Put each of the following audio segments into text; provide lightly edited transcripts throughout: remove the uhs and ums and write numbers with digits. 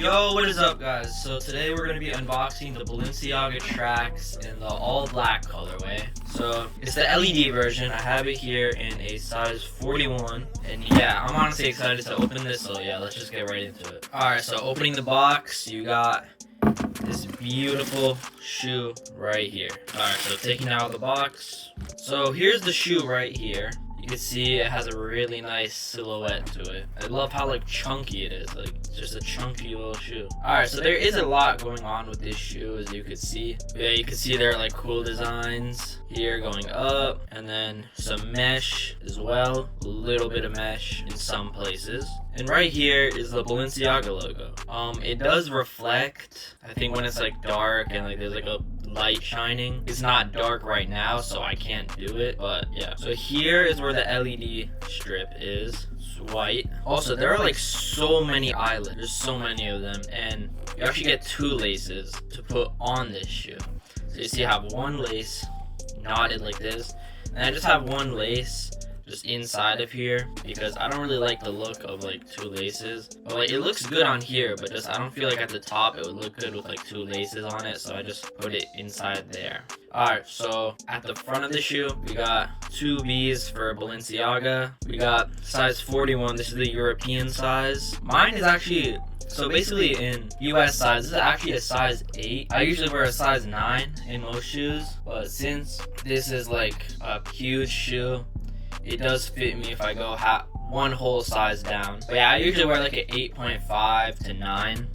Yo, what is up, guys? So today we're going to be unboxing the Balenciaga tracks in the all black colorway. So it's the LED version. I have it here in a size 41, and yeah, I'm honestly excited to open this, so yeah, let's just get right into it. Alright, so opening the box, you got this beautiful shoe right here. Alright, so taking out the box. So here's the shoe right here. You can see it has a really nice silhouette to it. I love how like chunky it is, like just a chunky little shoe. Alright, so there is a lot going on with this shoe, as you can see. Yeah, you can see there are like cool designs here going up, and then some mesh as well, a little bit of mesh in some places. And right here is the Balenciaga logo. It does reflect, I think, when it's like dark and like there's like a light shining. It's not dark right now, so I can't do it, but yeah. So here is where the LED strip is. It's white. Also, there are like so many eyelets. There's so many of them, and you actually get two laces to put on this shoe. So you see I have one lace knotted like this, and I just have one lace just inside of here because I don't really like the look of like two laces. But like it looks good on here, but just I don't feel like at the top it would look good with like two laces on it, so I just put it inside there. Alright, so at the front of the shoe we got two B's for Balenciaga. We got size 41. This is the European size. Mine is actually, so basically in US size, this is actually a size 8. I usually wear a size 9 in most shoes, but since this is like a huge shoe, it does fit me if I go one whole size down. But yeah, I usually wear like an 8.5 to 9.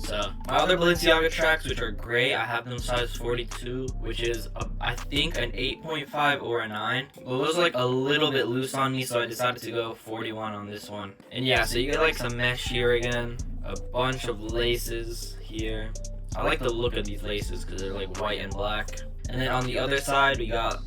So my other Balenciaga tracks, which are gray, I have them size 42, which is I think an 8.5 or a 9. But it was like a little bit loose on me, so I decided to go 41 on this one. And yeah, so you get like some mesh here again, a bunch of laces here. I like the look of these laces because they're like white and black. And then on the other side we got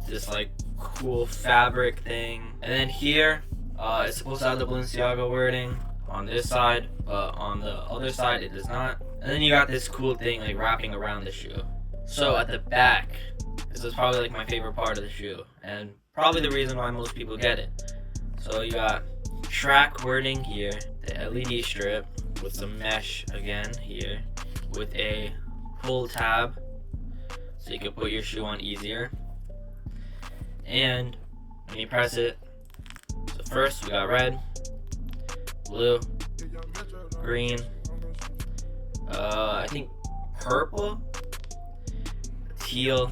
this like cool fabric thing, and then here it's supposed to have the Balenciaga wording on this side, but on the other side it does not. And then you got this cool thing like wrapping around the shoe. So at the back, this is probably like my favorite part of the shoe, and probably the reason why most people get it. So you got track wording here, the LED strip with some mesh again here, with a pull tab so you can put your shoe on easier. And when you press it, so first we got red, blue, green, I think purple, teal,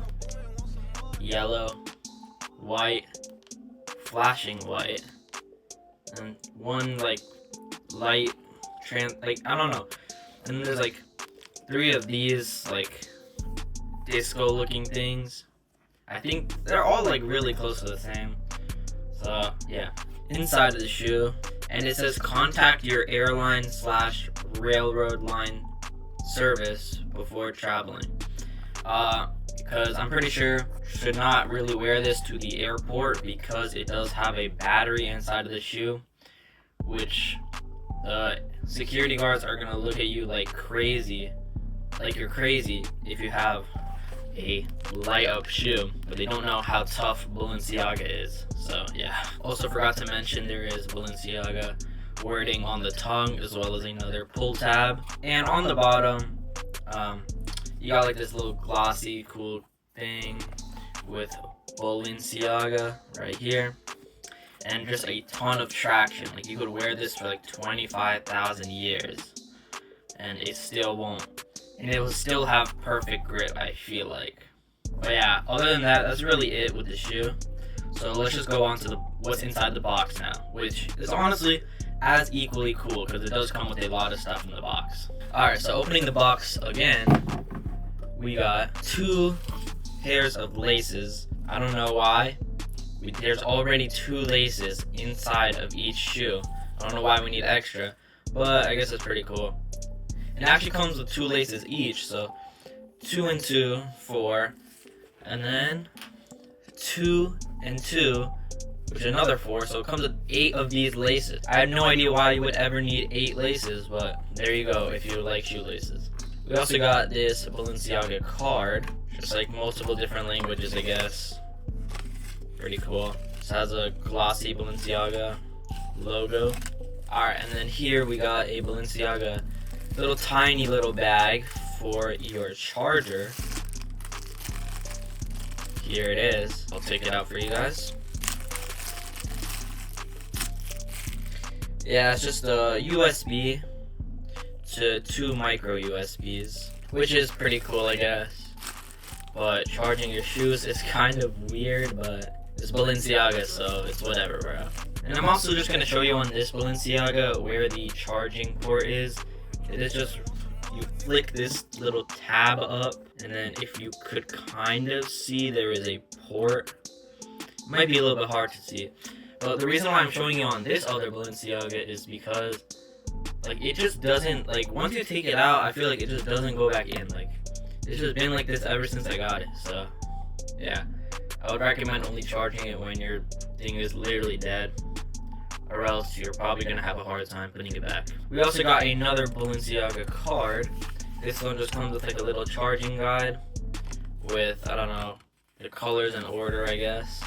yellow, white, flashing white, and one like light like I don't know. And there's like 3 of these like disco looking things. I think they're all like really close to the same. So yeah, inside of the shoe, and it says contact your airline/railroad line service before traveling. Because I'm pretty sure should not really wear this to the airport because it does have a battery inside of the shoe, which the security guards are gonna look at you like crazy, like you're crazy if you have a light up shoe, but they don't know how tough Balenciaga is. So yeah. Also forgot to mention there is Balenciaga wording on the tongue, as well as another pull tab. And on the bottom, you got like this little glossy cool thing with Balenciaga right here, and just a ton of traction. Like you could wear this for like 25,000 years and it still won't. And it will still have perfect grip, I feel like. But yeah, other than that, that's really it with the shoe. So let's just go on to what's inside the box now, which is honestly as equally cool because it does come with a lot of stuff in the box. Alright, so opening the box again, we got 2 pairs of laces. I don't know why. There's already 2 laces inside of each shoe. I don't know why we need extra, but I guess it's pretty cool. It actually comes with 2 laces each, so 2 and 2, 4, and then 2 and 2, which is another 4, so it comes with 8 of these laces. I have no idea why you would ever need 8 laces, but there you go if you like shoelaces. We also got this Balenciaga card, just like multiple different languages, I guess. Pretty cool. This has a glossy Balenciaga logo. Alright, and then here we got a Balenciaga little tiny little bag for your charger. Here it is. I'll take it out for you guys. Yeah, it's just a USB to 2 micro USBs, which is pretty cool, I guess. But charging your shoes is kind of weird, but it's Balenciaga, so it's whatever, bro. And I'm also just gonna show you on this Balenciaga where the charging port is. It is just, you flick this little tab up, and then if you could kind of see, there is a port. It might be a little bit hard to see. But the reason why I'm showing you on this other Balenciaga is because, like, it just doesn't, like, once you take it out, I feel like it just doesn't go back in. Like, it's just been like this ever since I got it. So, yeah. I would recommend only charging it when your thing is literally dead, or else you're probably going to have a hard time putting it back. We also got another Balenciaga card. This one just comes with, like, a little charging guide with, I don't know, the colors in order, I guess.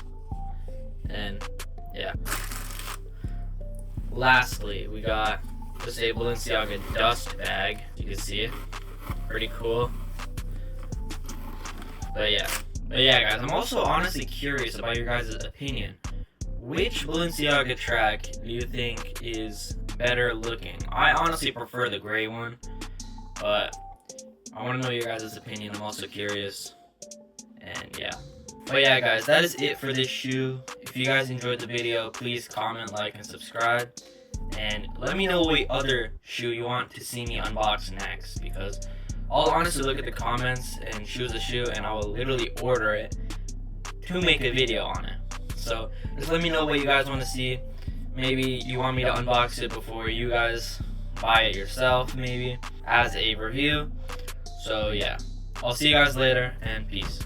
And yeah. Lastly, we got just a Balenciaga dust bag. You can see it. Pretty cool. But yeah, guys, I'm also honestly curious about your guys' opinion. Which Balenciaga track do you think is better looking? I honestly prefer the gray one, but I want to know your guys' opinion. I'm also curious. And yeah. But yeah, guys, that is it for this shoe. If you guys enjoyed the video, please comment, like, and subscribe. And let me know what other shoe you want to see me unbox next, because I'll honestly look at the comments and choose a shoe, and I will literally order it to make a video on it. So just let me know what you guys want to see. Maybe you want me to unbox it before you guys buy it yourself, maybe as a review. So yeah, I'll see you guys later, and peace.